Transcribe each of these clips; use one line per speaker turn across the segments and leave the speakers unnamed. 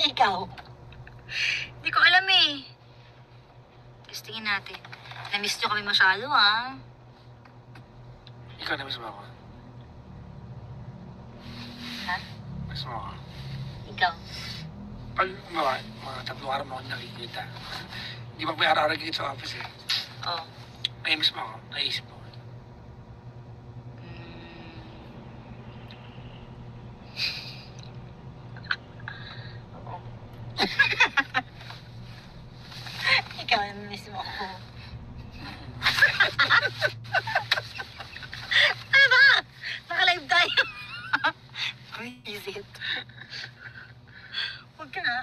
Ikaw?
Hindi ko alam eh. Testingin natin. Na-miss nyo kami masyado ah.
Ikaw na-miss mo ako.
Ha?
Miss mo ako.
Ikaw?
Pag mga 3 araw mo ako nakikita. Hindi ba may araw-araw kita sa office eh.
Oo.
Nai-miss mo ako. Naisip mo ako.
Oo.
Ikaw, miss mo ako.
Ano ba? Naka-live tayo.
Visit.
Huwag ka nga.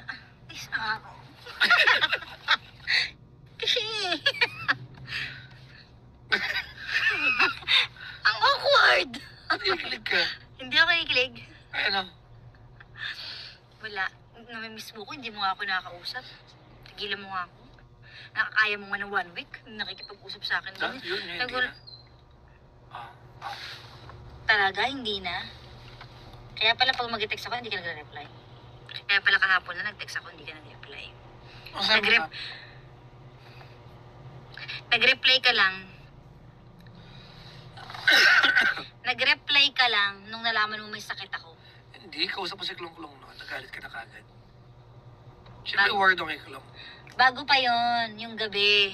Please na ako. Kasi... Ang awkward!
Nakikilig ka.
Hindi ako nakikilig.
Ay ano?
Wala. Namimiss mo ko, hindi mo nga ako nakakausap. Tigilan mo nga ako. Nakakaya mo nga ng 1 week. Nakikipag-usap sa akin.
Yun, hindi
Nagul-
na. Ah.
Talaga, hindi na. Kaya pala pag mag-text ako, hindi ka nagre-reply. Kaya pala kahapon na nag-text ako, hindi ka nag-reply.
Ang sabi mo
Nag-rep- Nag-reply ka lang. Nag-reply ka lang nung nalaman mo may sakit ako.
Hindi, kausap mo si Klong-Klong no. Nagalit ka na kagad. Siyempre,
Bago-
word okay, Klong.
Bago pa yon yung gabi.